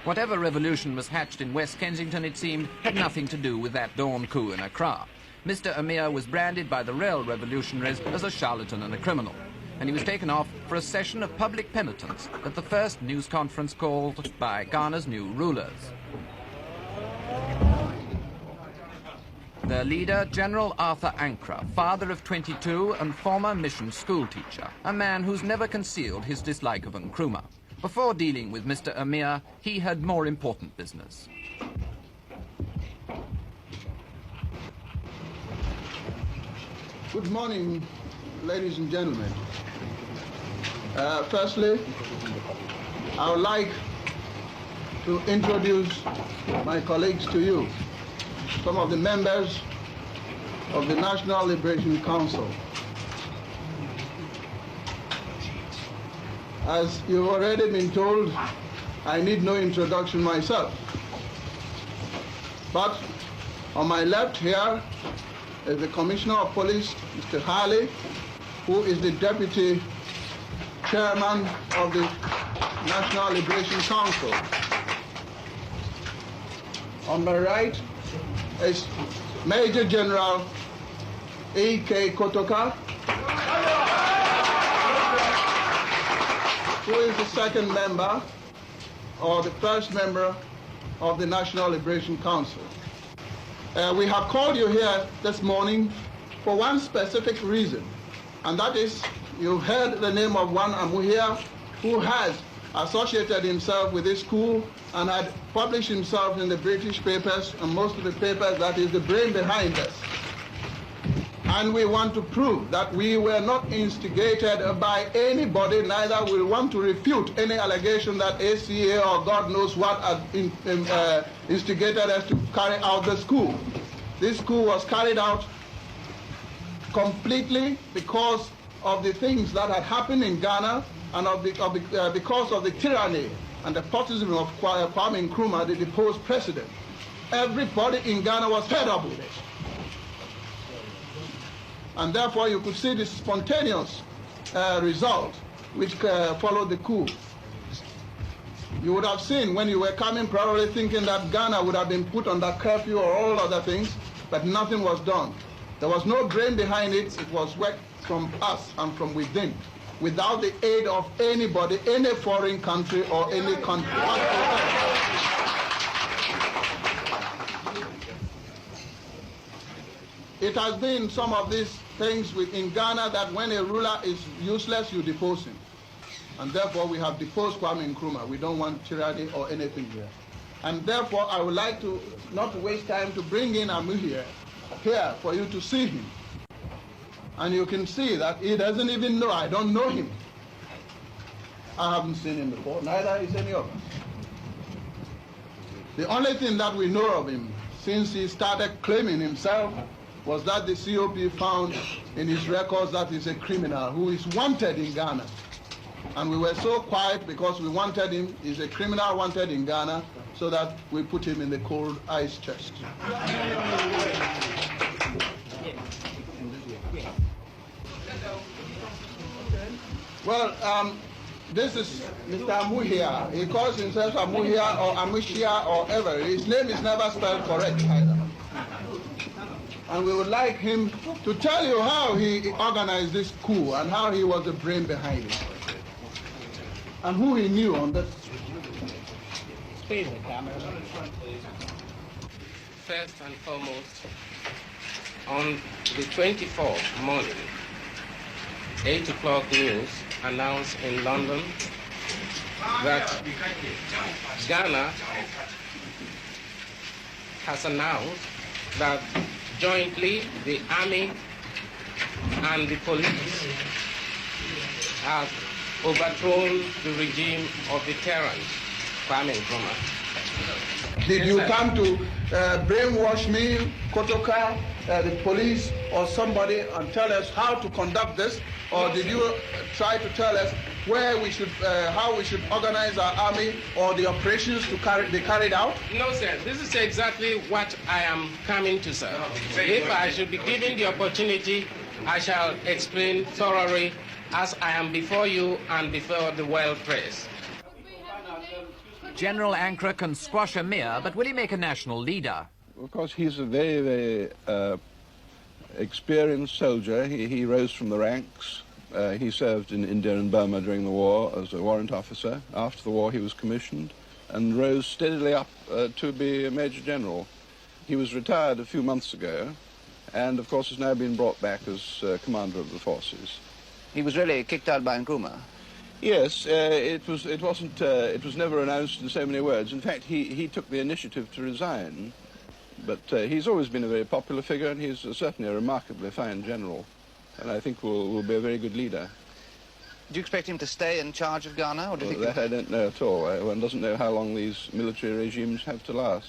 Whatever revolution was hatched in West Kensington, it seemed, had nothing to do with that dawn coup in Accra. Mr. Amir was branded by the real revolutionaries as a charlatan and a criminal, and he was taken off for a session of public penitence at the first news conference called by Ghana's new rulers. Their leader, General Arthur Nkruma, father of 22 and former mission schoolteacher, a man who's never concealed his dislike of Nkruma. Before dealing with Mr. Amir, he had more important business. Good morning, ladies and gentlemen. Firstly, I would like to introduce my colleagues to you, some of the members of the National Liberation Council. As you've already been told, I need no introduction myself. But on my left here is the Commissioner of Police, Mr. Harley, who is the Deputy Chairman of the National Liberation Council. On my right is Major General A.K. Kotoka, who is the second member or the first member of the National Liberation Council. We have called you here this morning for one specific reason, and that is you've heard the name of one Amuhia who has associated himself with this school and had published himself in the British papers and most of the papers that is the brain behind us. And we want to prove that we were not instigated by anybody, neither we want to refute any allegation that ACA or God knows what instigated us to carry out the school. This school was carried out completely because of the things that had happened in Ghana and because of the tyranny and the despotism of Kwame Nkruma, the deposed president. Everybody in Ghana was fed up with it. And therefore you could see the spontaneous result which followed the coup. You would have seen when you were coming probably thinking that Ghana would have been put under curfew or all other things, but nothing was done. There was no brain behind it. It was work from us and from within, without the aid of anybody, any foreign country or any country. It has been some of these things in Ghana that when a ruler is useless, you depose him. And therefore, we have deposed Kwame Nkruma. We don't want tyranny or anything here. And therefore, I would like to not waste time to bring in Amu here for you to see him. And you can see that he doesn't even know. I don't know him. I haven't seen him before, neither is any of us. The only thing that we know of him since he started claiming himself was that the COP found in his records that he's a criminal who is wanted in Ghana. And we were so quiet because we wanted him, he's a criminal wanted in Ghana, so that we put him in the cold ice chest. Well, this is Mr. Amuhia. He calls himself Amuhia or Amushia or ever. His name is never spelled correct either. And we would like him to tell you how he organized this coup and how he was the brain behind it. And who he knew on this. First and foremost, on the 24th morning, 8 o'clock news announced in London that Ghana has announced that jointly the army and the police have overthrown the regime of the tyrant, Kwame Nkruma. Did you come to brainwash me, Kotoka, the police, or somebody, and tell us how to conduct this? Or did you try to tell us where we should, how we should organize our army or the operations to be carried out? No, sir. This is exactly what I am coming to, sir. If I should be given the opportunity, I shall explain thoroughly as I am before you and before the world press. General Ankara can squash Amir, but will he make a national leader? Of course, he's a very, very experienced soldier. He rose from the ranks. He served in India and Burma during the war as a warrant officer. After the war, he was commissioned and rose steadily up to be a major general. He was retired a few months ago and, of course, has now been brought back as commander of the forces. He was really kicked out by Nkruma. Yes, it was never announced in so many words. In fact, he took the initiative to resign. But he's always been a very popular figure, and he's certainly a remarkably fine general, and I think will be a very good leader. Do you expect him to stay in charge of Ghana, or do you think that I don't know at all. One doesn't know how long these military regimes have to last.